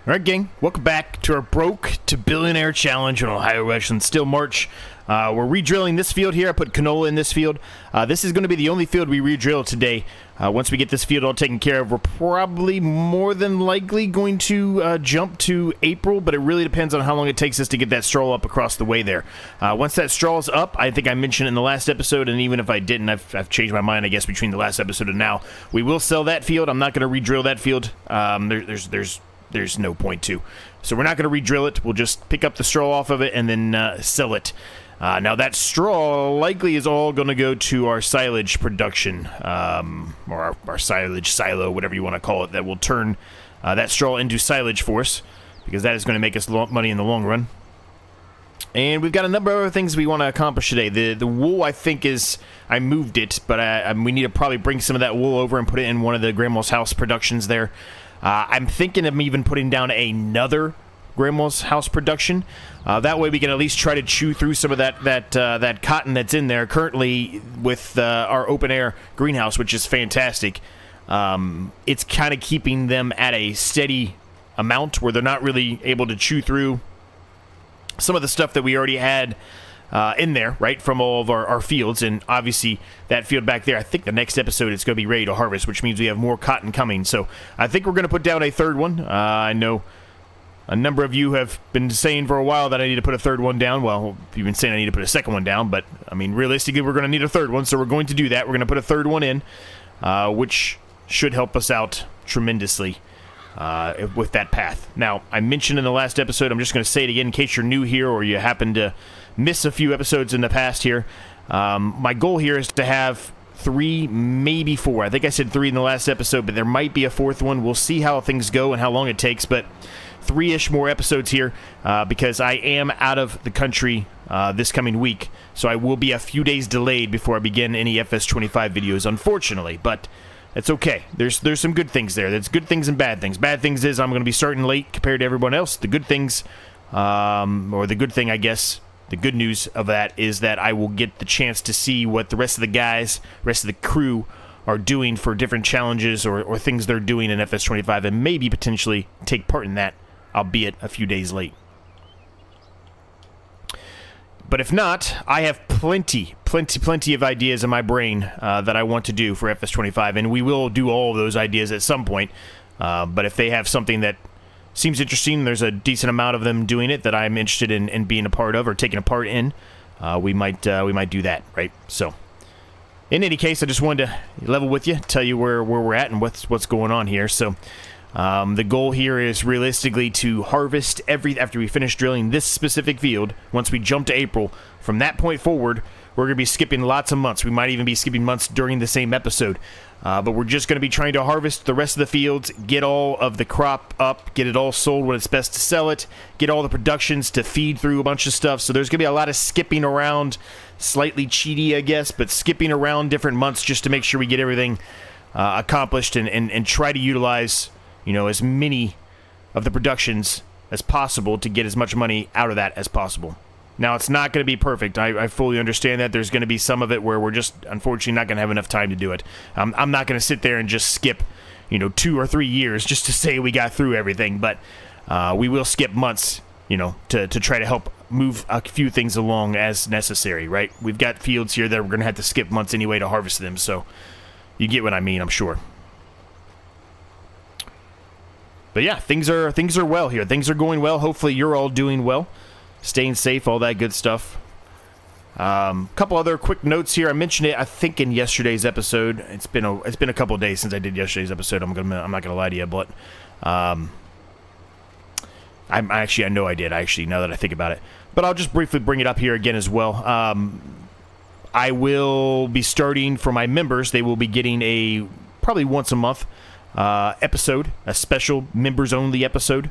All right, gang, welcome back to our Broke to Billionaire Challenge on Ohio Richlands. Still March. We're re-drilling this field here. I put canola in this field. This is going to be the only field we re-drill today. Once we get this field all taken care of, we're probably more than likely going to jump to April, but it really depends on how long it takes us to get that straw up across the way there. Once that straw is up, I think I mentioned in the last episode, and even if I didn't, I've changed my mind, I guess, between the last episode and now. We will sell that field. I'm not going to re-drill that field. There's no point to. So we're not going to re-drill it. We'll just pick up the straw off of it and then sell it. Now that straw likely is all going to go to our silage production, or our silage silo, whatever you want to call it, that will turn that straw into silage for us, because that is going to make us money in the long run. And we've got a number of other things we want to accomplish today. The wool, I think, I moved it, but we need to probably bring some of that wool over and put it in one of the Grandma's House productions there. I'm thinking of even putting down another Grandma's House production. That way we can at least try to chew through some of that cotton that's in there currently with our open air greenhouse, which is fantastic. It's kind of keeping them at a steady amount where they're not really able to chew through some of the stuff that we already had in there, right, from all of our fields. And obviously that field back there, I think the next episode it's going to be ready to harvest, which means we have more cotton coming. So I think we're going to put down a third one. I know a number of you have been saying for a while that I need to put a third one down. Well, you've been saying I need to put a second one down, but I mean, realistically, we're going to need a third one, so we're going to do that. We're going to put a third one in, which should help us out tremendously with that path. Now, I mentioned in the last episode, I'm just going to say it again in case you're new here or you happen to miss a few episodes in the past here. My goal here is to have 3, maybe 4. I think I said 3 in the last episode, but there might be a 4th one. We'll see how things go and how long it takes, but 3-ish more episodes here because I am out of the country this coming week, so I will be a few days delayed before I begin any FS25 videos, unfortunately, but it's okay. There's some good things there. There's good things and bad things. Bad things is I'm going to be starting late compared to everyone else. The good things, or the good thing, I guess, the good news of that is that I will get the chance to see what the rest of the guys, rest of the crew are doing for different challenges or things they're doing in FS25 and maybe potentially take part in that, albeit a few days late. But if not, I have plenty of ideas in my brain that I want to do for FS25, and we will do all of those ideas at some point. But if they have something that seems interesting, there's a decent amount of them doing it that I'm interested in being a part of or taking a part in, we might do that, right? So, in any case, I just wanted to level with you, tell you where we're at and what's going on here. So, the goal here is realistically to harvest after we finish drilling this specific field. Once we jump to April, from that point forward, we're going to be skipping lots of months. We might even be skipping months during the same episode. But we're just going to be trying to harvest the rest of the fields, get all of the crop up, get it all sold when it's best to sell it, get all the productions to feed through a bunch of stuff. So there's going to be a lot of skipping around, slightly cheaty, I guess, but skipping around different months just to make sure we get everything accomplished and try to utilize, as many of the productions as possible to get as much money out of that as possible. Now, it's not going to be perfect. I fully understand that. There's going to be some of it where we're just, unfortunately, not going to have enough time to do it. I'm not going to sit there and just skip, 2 or 3 years just to say we got through everything. But we will skip months, to try to help move a few things along as necessary, right? We've got fields here that we're going to have to skip months anyway to harvest them. So you get what I mean, I'm sure. But yeah, things are well here. Things are going well. Hopefully you're all doing well. Staying safe, all that good stuff. Couple other quick notes here. I mentioned it, I think, in yesterday's episode. It's been a couple of days since I did yesterday's episode. I'm not gonna lie to you, but I know I did. Actually, now that I think about it, but I'll just briefly bring it up here again as well. I will be starting for my members. They will be getting a probably once a month episode, a special members only episode.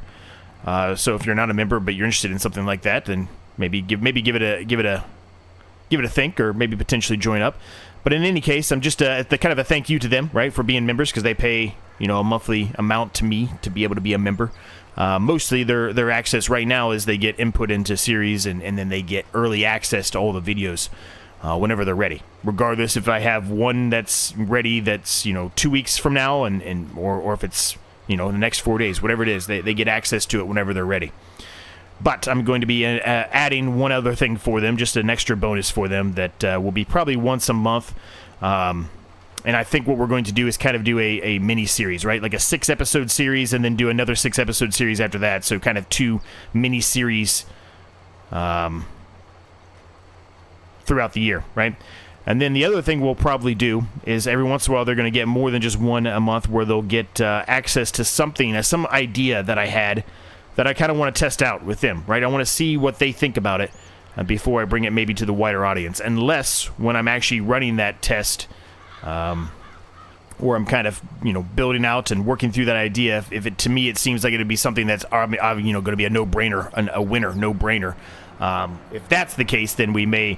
So if you're not a member but you're interested in something like that, then maybe give it a think, or maybe potentially join up. But in any case, I'm just the kind of a thank you to them, right, for being members, because they pay a monthly amount to me to be able to be a member. Mostly their access right now is they get input into series and then they get early access to all the videos whenever they're ready. Regardless if I have one that's ready that's 2 weeks from now or if it's you know, in the next 4 days, whatever it is. They get access to it whenever they're ready. But I'm going to be adding one other thing for them, just an extra bonus for them that will be probably once a month. And I think what we're going to do is kind of do a mini-series, right? Like a 6-episode series and then do another 6-episode series after that. So kind of 2 mini-series throughout the year, right? And then the other thing we'll probably do is every once in a while they're going to get more than just one a month where they'll get access to something, some idea that I had that I kind of want to test out with them, right? I want to see what they think about it before I bring it maybe to the wider audience. Unless when I'm actually running that test, where I'm kind of, you know, building out and working through that idea, if it, to me it seems like it'd be something that's, you know, going to be a no-brainer, a winner, no-brainer. If that's the case, then we may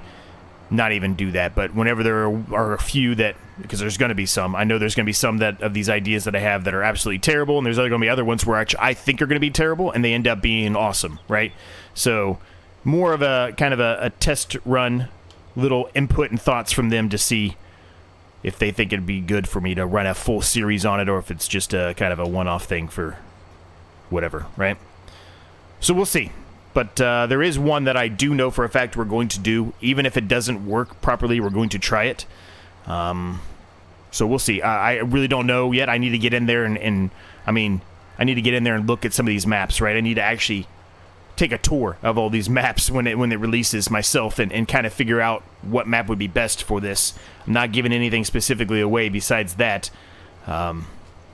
not even do that. But whenever there are a few that, because there's going to be some, I know there's going to be some that of these ideas that I have that are absolutely terrible, and there's going to be other ones where actually I think are going to be terrible, and they end up being awesome, right? So more of a kind of a test run, little input and thoughts from them to see if they think it'd be good for me to run a full series on it, or if it's just a kind of a one-off thing for whatever, right? So we'll see. But there is one that I do know for a fact we're going to do. Even if it doesn't work properly, we're going to try it. So we'll see. I really don't know yet. I need to get in there and I mean, I need to get in there and look at some of these maps, right? I need to actually take a tour of all these maps when it releases myself and kind of figure out what map would be best for this. I'm not giving anything specifically away besides that.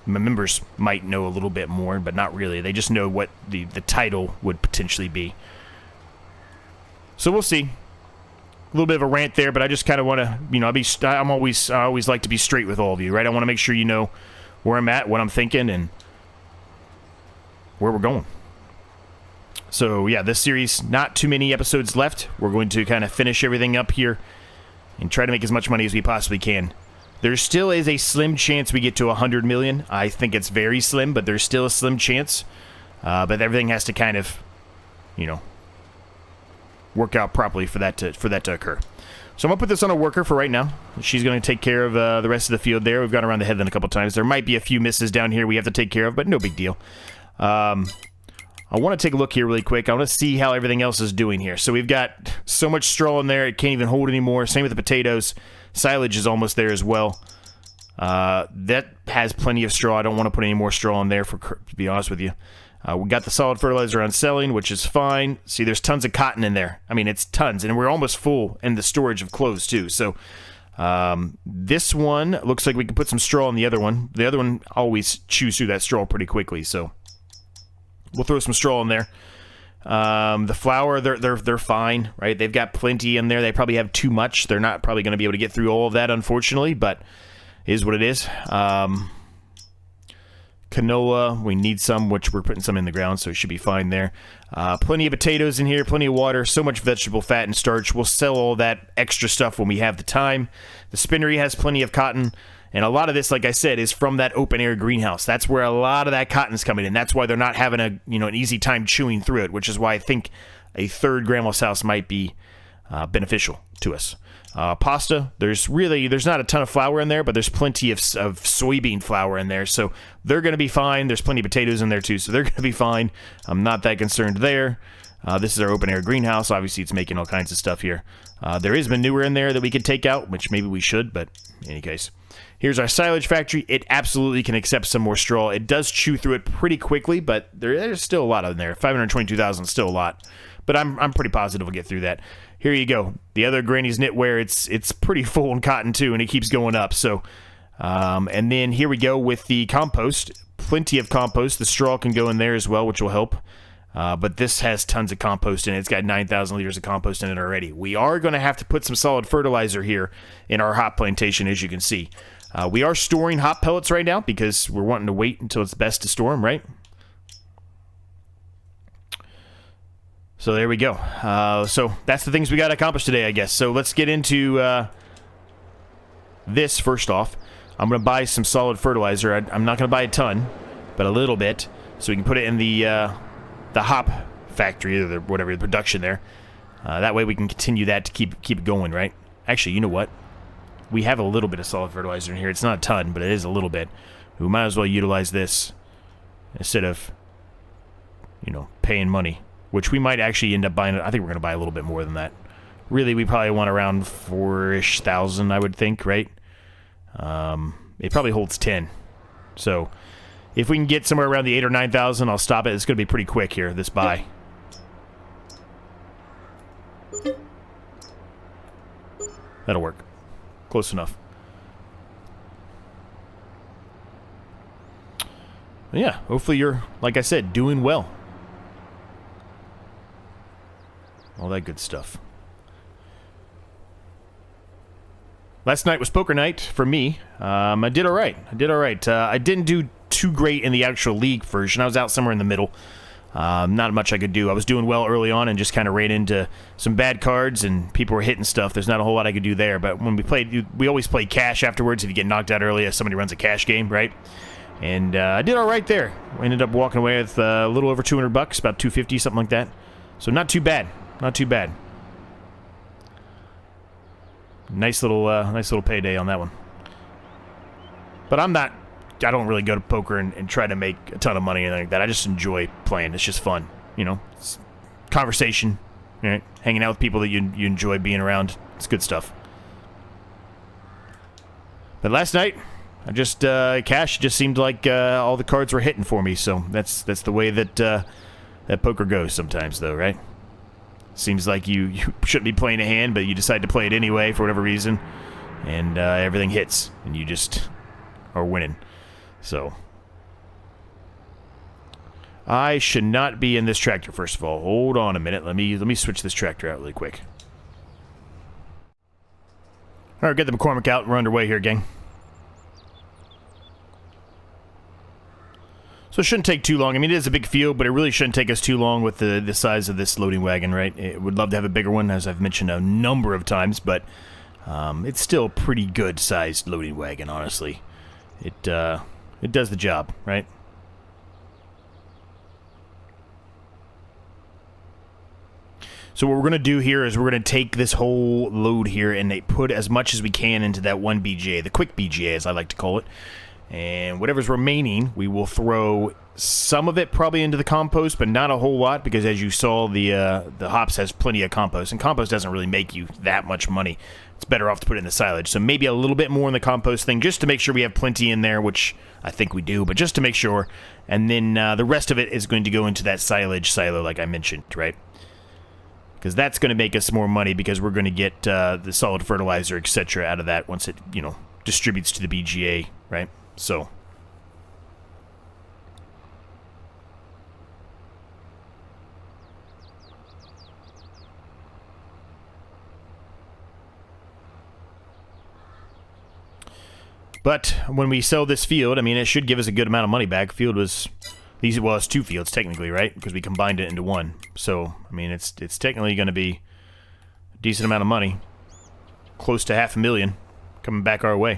My members might know a little bit more, but not really. They just know what the title would potentially be. So we'll see. A little bit of a rant there, but I just kind of want to, you know, I always like to be straight with all of you, right? I want to make sure you know where I'm at, what I'm thinking, and where we're going. So yeah, this series, not too many episodes left. We're going to kind of finish everything up here and try to make as much money as we possibly can. There still is a slim chance we get to 100 million. I think it's very slim, but there's still a slim chance. But everything has to kind of, you know, work out properly for that to occur. So I'm going to put this on a worker for right now. She's going to take care of the rest of the field there. We've gone around the headland a couple times. There might be a few misses down here we have to take care of, but no big deal. I want to take a look here really quick. I want to see how everything else is doing here. So we've got so much straw in there, it can't even hold anymore. Same with the potatoes. Silage is almost there as well. That has plenty of straw. I don't want to put any more straw in there, to be honest with you. We got the solid fertilizer on selling, which is fine. See, there's tons of cotton in there. I mean, it's tons, and we're almost full in the storage of clothes, too. So this one looks like we can put some straw in the other one. The other one always chews through that straw pretty quickly, so we'll throw some straw in there. The flour, they're fine, right? They've got plenty in there. They probably have too much. They're not probably going to be able to get through all of that, unfortunately, but it is what it is. Canola, we need some, which we're putting some in the ground, so it should be fine there. Plenty of potatoes in here, plenty of water, so much vegetable fat and starch. We'll sell all that extra stuff when we have the time. The spinnery has plenty of cotton. And a lot of this, like I said, is from that open-air greenhouse. That's where a lot of that cotton's coming in. That's why they're not having an easy time chewing through it, which is why I think a third grandma's house might be beneficial to us. Pasta, there's not a ton of flour in there, but there's plenty of soybean flour in there, so they're going to be fine. There's plenty of potatoes in there, too, so they're going to be fine. I'm not that concerned there. This is our open-air greenhouse. Obviously, it's making all kinds of stuff here. There is manure in there that we could take out, which maybe we should, but in any case. Here's our silage factory. It absolutely can accept some more straw. It does chew through it pretty quickly, but there's still a lot in there. 522,000 is still a lot, but I'm pretty positive we'll get through that. Here you go. The other Granny's knitwear, it's pretty full in cotton too, and it keeps going up. So, and then here we go with the compost. Plenty of compost. The straw can go in there as well, which will help. But this has tons of compost in it. It's got 9,000 liters of compost in it already. We are going to have to put some solid fertilizer here in our hop plantation, as you can see. We are storing hop pellets right now because we're wanting to wait until it's best to store them, right? So there we go. So that's the things we got to accomplish today, I guess. So let's get into this first off. I'm going to buy some solid fertilizer. I'm not going to buy a ton, but a little bit, so we can put it in the hop factory or whatever, the production there. That way we can continue that to keep it going, right? Actually, you know what? We have a little bit of solid fertilizer in here. It's not a ton, but it is a little bit. We might as well utilize this instead of, you know, paying money, which we might actually end up buying. I think we're going to buy a little bit more than that. Really, we probably want around 4-ish thousand, I would think, right? It probably holds 10. So if we can get somewhere around the 8,000 or 9,000, I'll stop it. It's going to be pretty quick here, this buy. That'll work. Close enough. Yeah, hopefully you're, like I said, doing well. All that good stuff. Last night was poker night for me. I did all right. I didn't do too great in the actual league version. I was out somewhere in the middle. Not much I could do. I was doing well early on and just kind of ran into some bad cards and people were hitting stuff. There's not a whole lot I could do there. But when we played, we always play cash afterwards. If you get knocked out early, if somebody runs a cash game, right? And I did all right there. We ended up walking away with a little over $200, about $250, something like that. So not too bad. Not too bad. Nice little payday on that one. But I don't really go to poker and try to make a ton of money or anything like that. I just enjoy playing. It's just fun, you know. It's conversation, right? Hanging out with people that you enjoy being around. It's good stuff. But last night, I just cash just seemed like all the cards were hitting for me. So that's the way that that poker goes sometimes, though, right? Seems like you shouldn't be playing a hand, but you decide to play it anyway for whatever reason, and everything hits, and you just are winning. So I should not be in this tractor. First of all, hold on a minute. Let me switch this tractor out really quick. All right, get the McCormick out. We're underway here, gang. So it shouldn't take too long. I mean, it is a big field, but it really shouldn't take us too long with the size of this loading wagon, right? It would love to have a bigger one, as I've mentioned a number of times, but it's still a pretty good-sized loading wagon, honestly. It does the job, right? So what we're going to do here is we're going to take this whole load here and put as much as we can into that one BGA, the quick BGA, as I like to call it. And whatever's remaining, we will throw some of it probably into the compost, but not a whole lot, because as you saw, the hops has plenty of compost, and compost doesn't really make you that much money. It's better off to put it in the silage. So maybe a little bit more in the compost thing, just to make sure we have plenty in there, which I think we do, but just to make sure. And then the rest of it is going to go into that silage silo, like I mentioned, right? Because that's going to make us more money, because we're going to get the solid fertilizer, etc., out of that once it, you know, distributes to the BGA, right? So but when we sell this field, I mean, it should give us a good amount of money back. Field was it's two fields technically, right? Because we combined it into one. So I mean, it's technically going to be a decent amount of money, close to $500,000 coming back our way.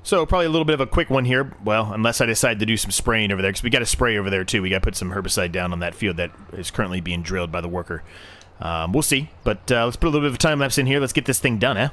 So probably a little bit of a quick one here. Well, unless I decide to do some spraying over there, because we got to spray over there too. We got to put some herbicide down on that field that is currently being drilled by the worker. We'll see. But let's put a little bit of a time lapse in here. Let's get this thing done, eh?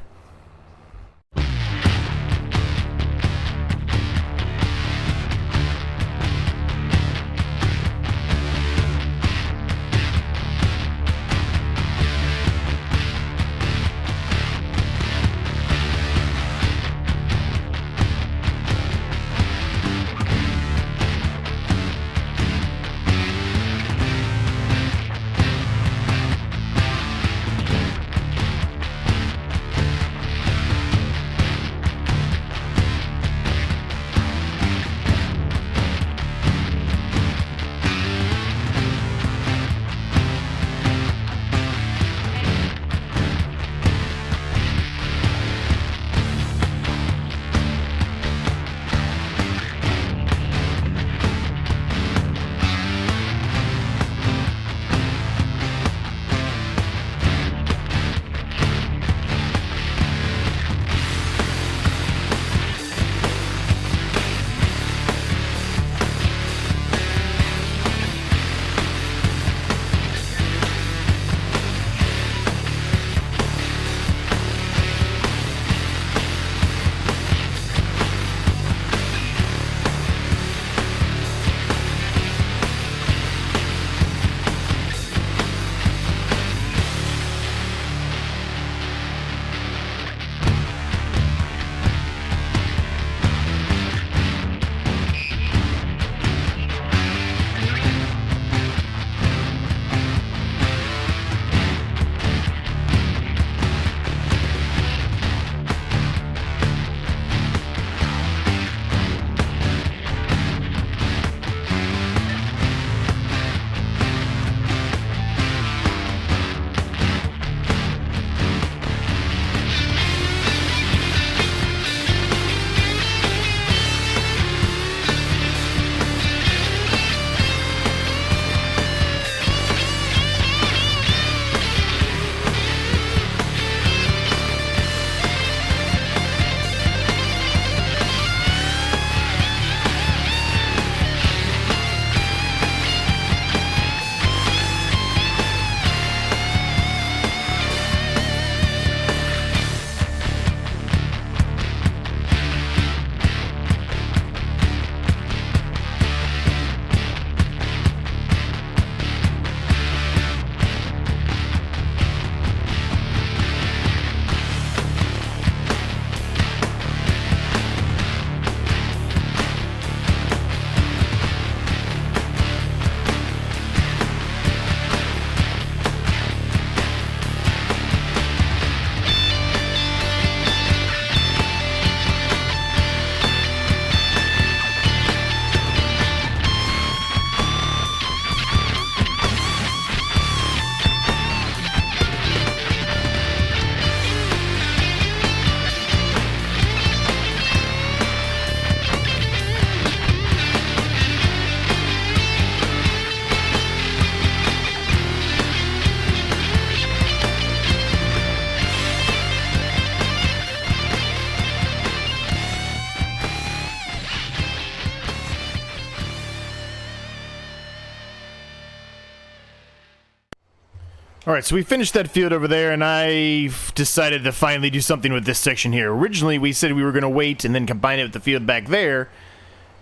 All right, so we finished that field over there, and I decided to finally do something with this section here. Originally, we said we were going to wait and then combine it with the field back there,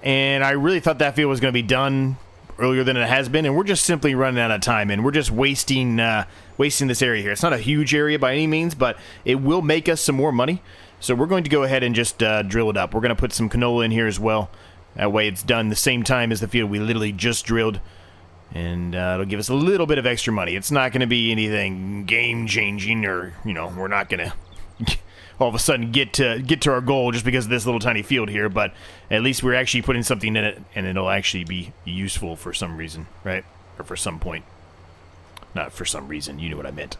and I really thought that field was going to be done earlier than it has been, and we're just simply running out of time, and we're just wasting this area here. It's not a huge area by any means, but it will make us some more money, so we're going to go ahead and just drill it up. We're going to put some canola in here as well. That way it's done the same time as the field we literally just drilled. And it'll give us a little bit of extra money. It's not going to be anything game-changing, or, you know, we're not going to all of a sudden get to our goal just because of this little tiny field here, but at least we're actually putting something in it, and it'll actually be useful for some reason, right? Or for some point. Not for some reason, you know what I meant.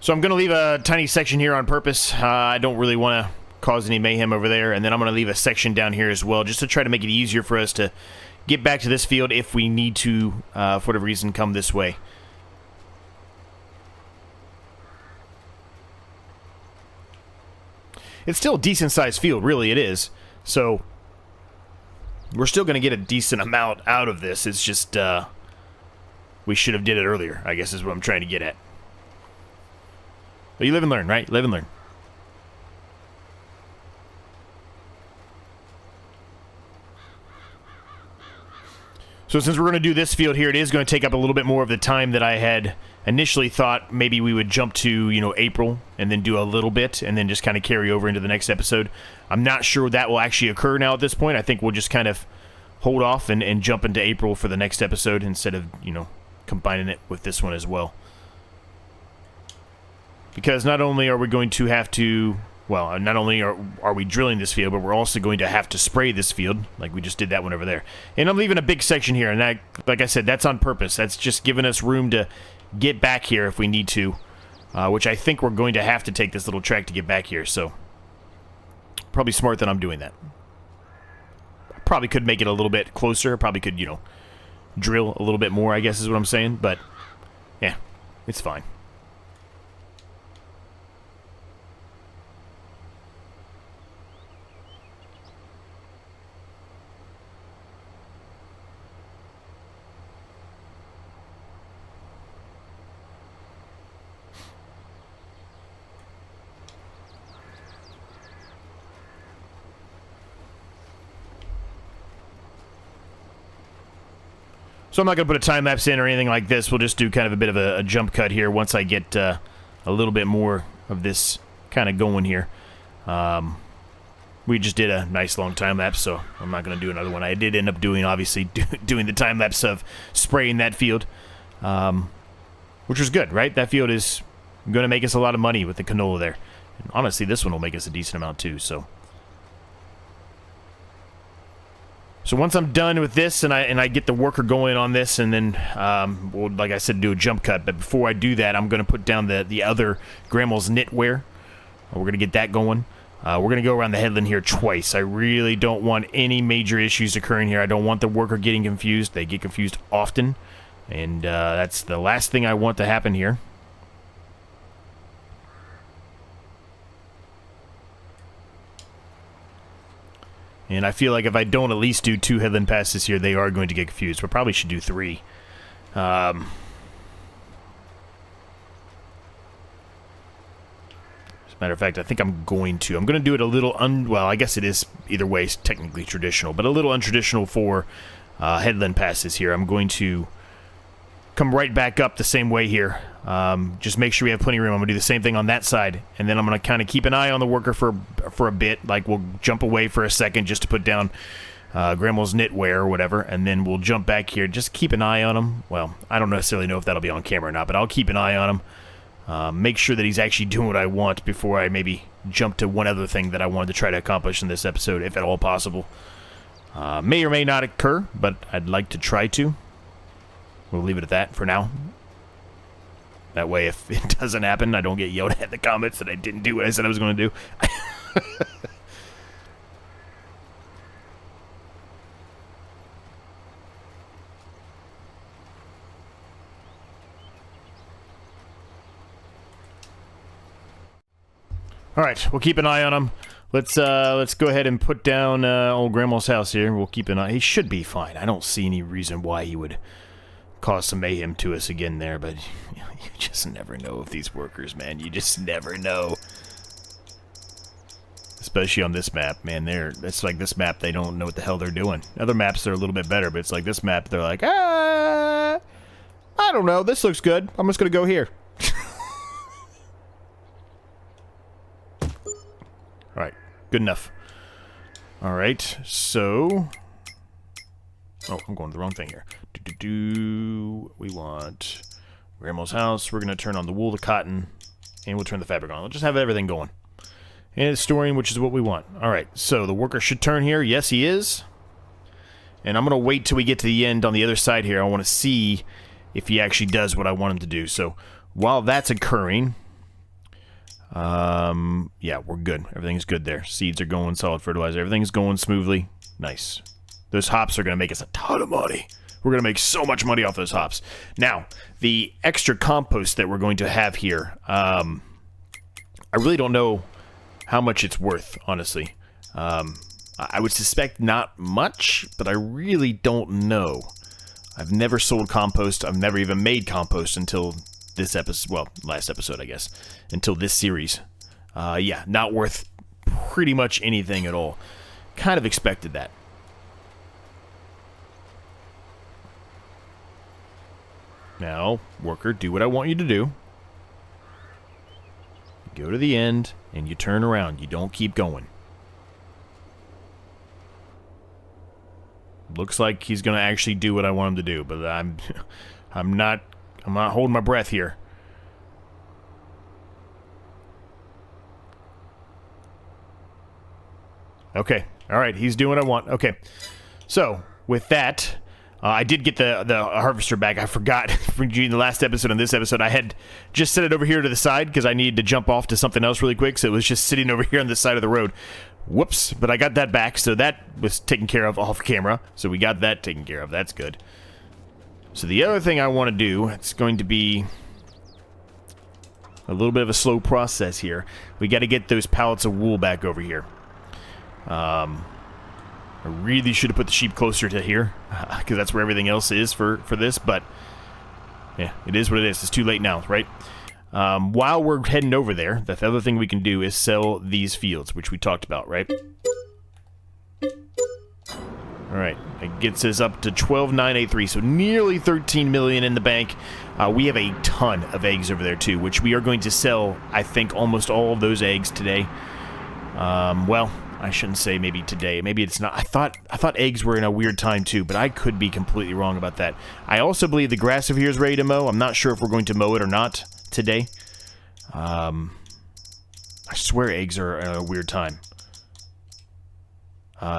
So I'm going to leave a tiny section here on purpose. I don't really want to cause any mayhem over there, and then I'm going to leave a section down here as well just to try to make it easier for us to get back to this field if we need to, for whatever reason, come this way. It's still a decent sized field, really it is, so we're still going to get a decent amount out of this. It's just we should have did it earlier, I guess is what I'm trying to get at. But you live and learn, right? Live and learn. So since we're going to do this field here, it is going to take up a little bit more of the time that I had initially thought. Maybe we would jump to, you know, April and then do a little bit and then just kind of carry over into the next episode. I'm not sure that will actually occur now at this point. I think we'll just kind of hold off and jump into April for the next episode instead of, you know, combining it with this one as well. Because not only are we going to have to... Well, not only are we drilling this field, but we're also going to have to spray this field, like we just did that one over there. And I'm leaving a big section here, and that, like I said, that's on purpose. That's just giving us room to get back here if we need to, which I think we're going to have to take this little track to get back here, so probably smart that I'm doing that. I probably could make it a little bit closer. Probably could, you know, drill a little bit more, I guess is what I'm saying, but yeah, it's fine. So I'm not going to put a time lapse in or anything like this. We'll just do kind of a bit of a jump cut here once I get a little bit more of this kind of going here. We just did a nice long time lapse, so I'm not going to do another one. I did end up doing, obviously, doing the time lapse of spraying that field, which was good, right? That field is going to make us a lot of money with the canola there. And honestly, this one will make us a decent amount too, so... So once I'm done with this and I get the worker going on this, and then we'll, like I said, do a jump cut. But before I do that, I'm going to put down the other Grandma's knitwear. We're going to get that going. We're going to go around the headland here twice. I really don't want any major issues occurring here. I don't want the worker getting confused. They get confused often, and that's the last thing I want to happen here. And I feel like if I don't at least do 2 headland passes here, they are going to get confused. But probably should do 3. As a matter of fact, I think I'm going to. I'm going to do it a little well, I guess it is either way technically traditional, but a little untraditional for headland passes here. I'm going to come right back up the same way here. Just make sure we have plenty of room. I'm going to do the same thing on that side, and then I'm going to kind of keep an eye on the worker for a bit. Like, we'll jump away for a second just to put down Grandma's knitwear or whatever, and then we'll jump back here. Just keep an eye on him. Well, I don't necessarily know if that'll be on camera or not, but I'll keep an eye on him. Make sure that he's actually doing what I want before I maybe jump to one other thing that I wanted to try to accomplish in this episode, if at all possible. May or may not occur, but I'd like to try to. We'll leave it at that for now. That way, if it doesn't happen, I don't get yelled at in the comments that I didn't do what I said I was going to do. All right, we'll keep an eye on him. Let's go ahead and put down old Grandma's house here. We'll keep an eye. He should be fine. I don't see any reason why he would cause some mayhem to us again there, but you just never know with these workers, man. You just never know. Especially on this map, man. It's like this map, they don't know what the hell they're doing. Other maps are a little bit better, but it's like this map, they're like, I don't know. This looks good. I'm just gonna go here. All right, good enough. All right, so. Oh, I'm going the wrong thing here. We want Grandma's house. We're gonna turn on the wool to cotton, and we'll turn the fabric on. We'll just have everything going. And it's storing, which is what we want. All right, so the worker should turn here. Yes, he is. And I'm going to wait till we get to the end on the other side here. I want to see if he actually does what I want him to do. So while that's occurring, yeah, we're good. Everything's good there. Seeds are going, solid fertilizer. Everything's going smoothly. Nice. Those hops are going to make us a ton of money. We're going to make so much money off those hops. Now, the extra compost that we're going to have here, I really don't know how much it's worth, honestly. I would suspect not much, but I really don't know. I've never sold compost. I've never even made compost until this episode. Well, last episode, I guess. Until this series. Yeah, not worth pretty much anything at all. Kind of expected that. Now, worker, do what I want you to do. Go to the end, and you turn around. You don't keep going. Looks like he's going to actually do what I want him to do, but I'm not holding my breath here. Okay. All right, he's doing what I want. Okay. So, with that, I did get the harvester back. I forgot from the last episode and this episode. I had just set it over here to the side because I needed to jump off to something else really quick. So it was just sitting over here on the side of the road. Whoops. But I got that back. So that was taken care of off camera. So we got that taken care of. That's good. So the other thing I want to do, it's going to be a little bit of a slow process here. We got to get those pallets of wool back over here. I really should have put the sheep closer to here, because that's where everything else is for this, but yeah, it is what it is. It's too late now, right? While we're heading over there, the other thing we can do is sell these fields, which we talked about, right? Alright, it gets us up to 12,983, so nearly 13 million in the bank. We have a ton of eggs over there, too, which we are going to sell, I think, almost all of those eggs today. Well, I shouldn't say maybe today. Maybe it's not. I thought eggs were in a weird time too, but I could be completely wrong about that. I also believe the grass over here is ready to mow. I'm not sure if we're going to mow it or not today. I swear eggs are in a weird time.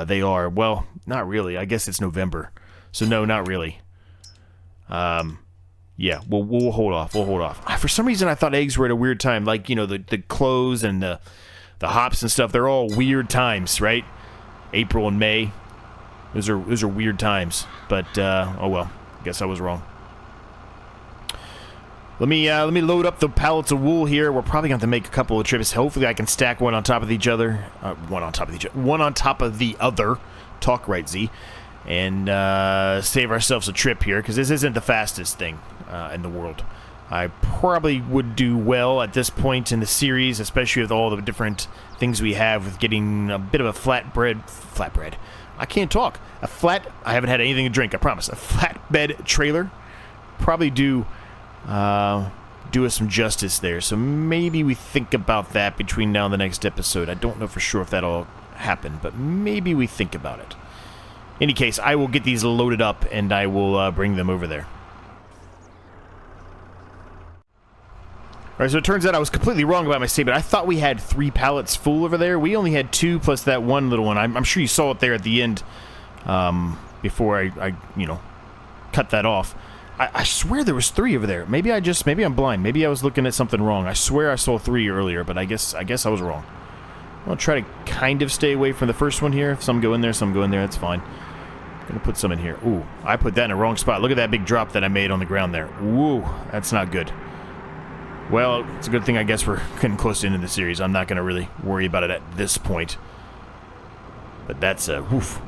They are. Well, not really. I guess it's November. So no, not really. Yeah, we'll hold off. We'll hold off. For some reason, I thought eggs were at a weird time. Like, you know, the clothes and the hops and stuff, they're all weird times, right? April and May. Those are weird times. But, oh well. I guess I was wrong. Let me load up the pallets of wool here. We're probably going to have to make a couple of trips. Hopefully I can stack one on top of each other. One on top of the other. Talk right, Z. And save ourselves a trip here, because this isn't the fastest thing in the world. I probably would do well at this point in the series, especially with all the different things we have with getting a bit of a flatbread. I can't talk. I haven't had anything to drink, I promise. A flatbed trailer. Probably do us some justice there. So maybe we think about that between now and the next episode. I don't know for sure if that'll happen, but maybe we think about it. In any case, I will get these loaded up and I will bring them over there. Alright, so it turns out I was completely wrong about my statement. I thought we had 3 pallets full over there. We only had 2 plus that one little one. I'm sure you saw it there at the end before I cut that off. I swear there was 3 over there. Maybe I'm blind. Maybe I was looking at something wrong. I swear I saw 3 earlier, but I guess I was wrong. I'll try to kind of stay away from the first one here. If some go in there, some go in there. That's fine. I'm gonna put some in here. Ooh, I put that in the wrong spot. Look at that big drop that I made on the ground there. Ooh, that's not good. Well, it's a good thing I guess we're getting close to the end of the series. I'm not going to really worry about it at this point. But that's a woof.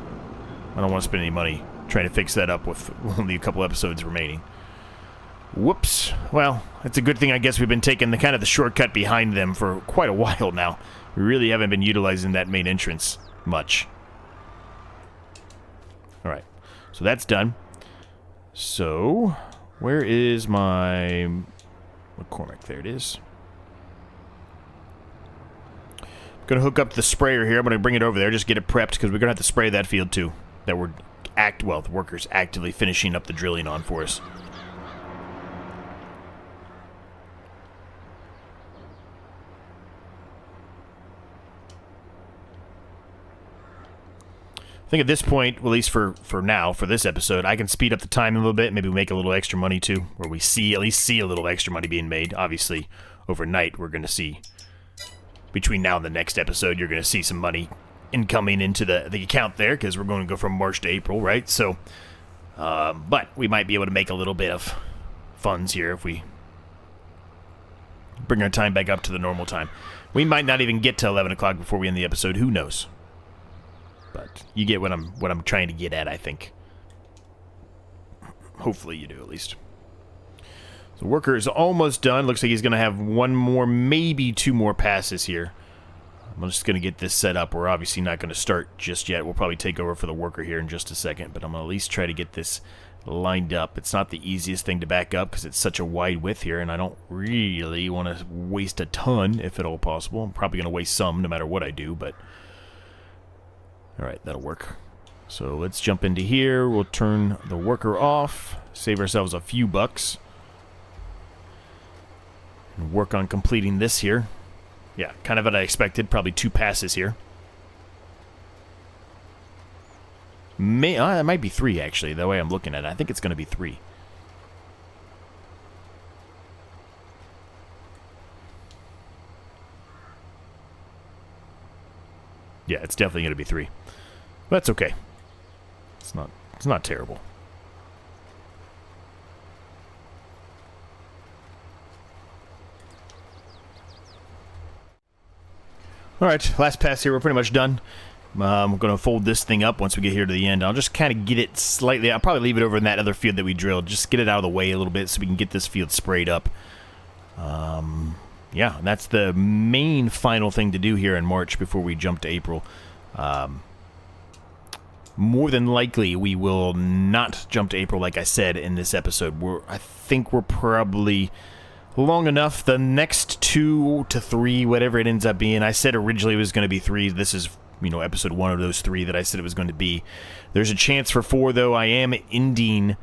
I don't want to spend any money trying to fix that up with only a couple episodes remaining. Whoops. Well, it's a good thing I guess we've been taking the kind of the shortcut behind them for quite a while now. We really haven't been utilizing that main entrance much. Alright, so that's done. So, where is my McCormick? There it is. I'm going to hook up the sprayer here. I'm going to bring it over there, just get it prepped, because we're going to have to spray that field too. That we're, the workers actively finishing up the drilling on for us. I think at this point, at least for now, for this episode, I can speed up the time a little bit, maybe make a little extra money too, where we at least see a little extra money being made. Obviously, overnight, we're going to see, between now and the next episode, you're going to see some money incoming into the account there, because we're going to go from March to April, right? So, but we might be able to make a little bit of funds here if we bring our time back up to the normal time. We might not even get to 11 o'clock before we end the episode, who knows? But you get what I'm trying to get at, I think. Hopefully you do, at least. The worker is almost done. Looks like he's going to have one more, maybe two more passes here. I'm just going to get this set up. We're obviously not going to start just yet. We'll probably take over for the worker here in just a second, but I'm going to at least try to get this lined up. It's not the easiest thing to back up because it's such a wide width here, and I don't really want to waste a ton, if at all possible. I'm probably going to waste some no matter what I do, but... Alright, that'll work. So let's jump into here. We'll turn the worker off, save ourselves a few bucks, and work on completing this here. Yeah, kind of what I expected. Probably 2 passes here. It might be 3, actually, the way I'm looking at it. I think it's going to be 3. Yeah, it's definitely going to be 3. But that's okay. It's not terrible. Alright, last pass here. We're pretty much done. We're going to fold this thing up once we get here to the end. I'll just kind of get it slightly... I'll probably leave it over in that other field that we drilled. Just get it out of the way a little bit so we can get this field sprayed up. Yeah, that's the main final thing to do here in March before we jump to April. More than likely, we will not jump to April, like I said, in this episode. I think we're probably long enough. The next 2 to 3, whatever it ends up being. I said originally it was going to be 3. This is, episode 1 of those 3 that I said it was going to be. There's a chance for 4, though. I am ending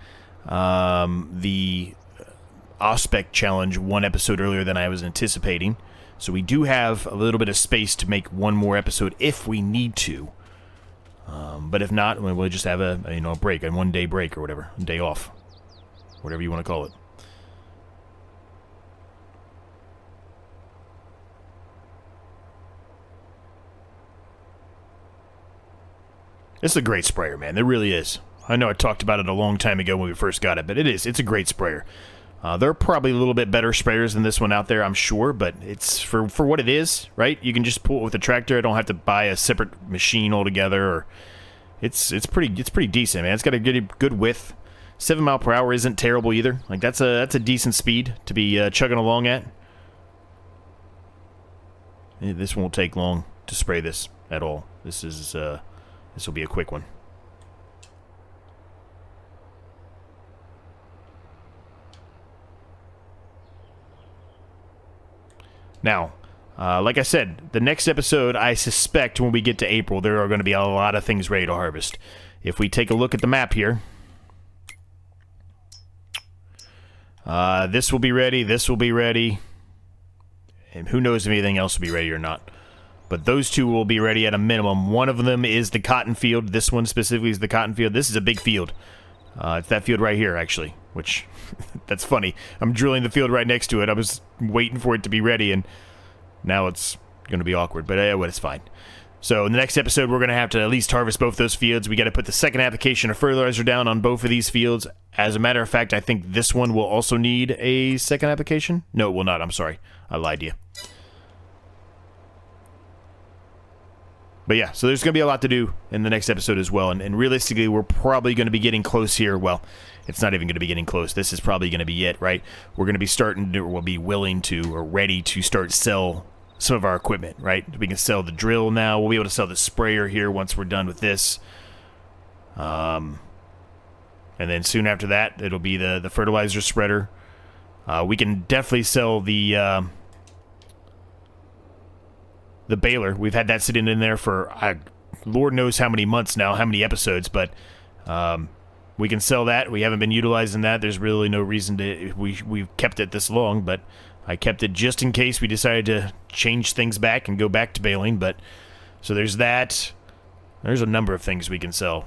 the Aspect Challenge 1 episode earlier than I was anticipating. So we do have a little bit of space to make 1 more episode if we need to. But if not, we'll just have a break, a 1-day break or whatever, a day off, whatever you want to call it. This is a great sprayer, man. It really is. I know I talked about it a long time ago when we first got it, but it's a great sprayer. There are probably a little bit better sprayers than this one out there, I'm sure, but it's for what it is, right? You can just pull it with a tractor. I don't have to buy a separate machine altogether. Or it's pretty decent, man. It's got a good width. 7 mile per hour isn't terrible either. Like that's a decent speed to be chugging along at. This won't take long to spray this at all. This will be a quick one. Now, like I said, the next episode, I suspect when we get to April, there are going to be a lot of things ready to harvest. If we take a look at the map here, this will be ready, this will be ready, and who knows if anything else will be ready or not. But those 2 will be ready at a minimum. One of them is the cotton field. This one specifically is the cotton field. This is a big field. It's that field right here, actually, which, that's funny. I'm drilling the field right next to it. I was waiting for it to be ready, and now it's going to be awkward, but it's fine. So in the next episode, we're going to have to at least harvest both those fields. We got to put the second application of fertilizer down on both of these fields. As a matter of fact, I think this one will also need a second application. No, it will not. I'm sorry. I lied to you. But yeah, so there's going to be a lot to do in the next episode as well. And realistically, we're probably going to be getting close here. Well, it's not even going to be getting close. This is probably going to be it, right? We're going to be starting to, or we'll be willing to, or ready to start sell some of our equipment, right? We can sell the drill now. We'll be able to sell the sprayer here once we're done with this. And then soon after that, it'll be the fertilizer spreader. We can definitely sell the baler. We've had that sitting in there for Lord knows how many months now, how many episodes, but we can sell that. We haven't been utilizing that. There's really no reason to. We've kept it this long, but I kept it just in case we decided to change things back and go back to baling. But so there's that. There's a number of things we can sell.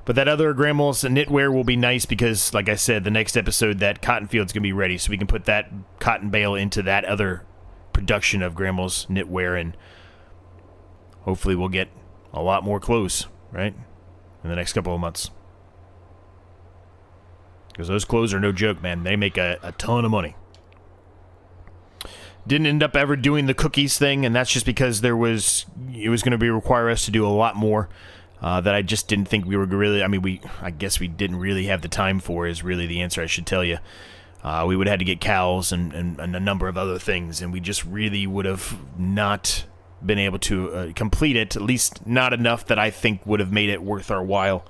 But that other Grandma's knitwear will be nice because, like I said, the next episode, that cotton field's going to be ready. So we can put that cotton bale into that other production of Grandma's knitwear, and hopefully we'll get a lot more clothes, right, in the next couple of months. Because those clothes are no joke, man. They make a ton of money. Didn't end up ever doing the cookies thing, and that's just because it was going to require us to do a lot more. That I just didn't think we were really, I guess we didn't really have the time for, is really the answer I should tell you. We would have had to get cows and a number of other things, and we just really would have not been able to complete it, at least not enough that I think would have made it worth our while,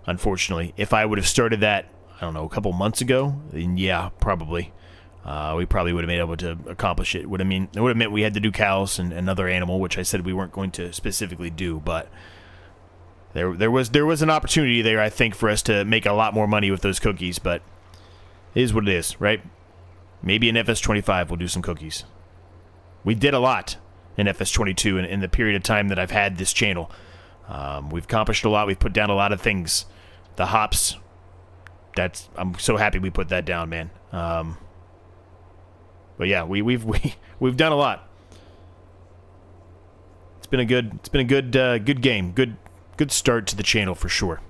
unfortunately. If I would have started that, I don't know, a couple months ago, then yeah, probably. We probably would have been able to accomplish it. It would have meant we had to do cows and another animal, which I said we weren't going to specifically do, but There was an opportunity there, I think, for us to make a lot more money with those cookies, but it is what it is, right? Maybe in FS25 we'll do some cookies. We did a lot in FS22 in the period of time that I've had this channel. We've accomplished a lot. We've put down a lot of things. The hops, I'm so happy we put that down, man. But yeah, we've done a lot. It's been a good game. Good start to the channel for sure.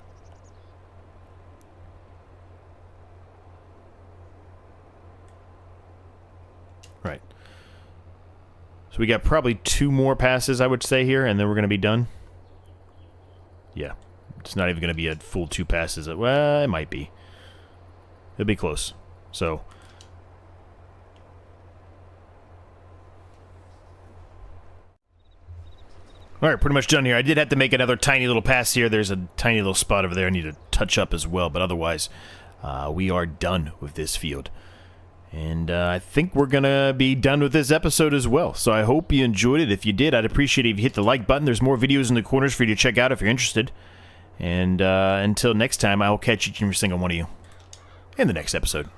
Right. So we got probably 2 more passes, I would say, here, and then we're going to be done. Yeah. It's not even going to be a full 2 passes. Well, it might be. It'll be close. So alright, pretty much done here. I did have to make another tiny little pass here. There's a tiny little spot over there I need to touch up as well, but otherwise, we are done with this field. And I think we're going to be done with this episode as well. So I hope you enjoyed it. If you did, I'd appreciate it if you hit the like button. There's more videos in the corners for you to check out if you're interested. And until next time, I will catch each and every single one of you in the next episode.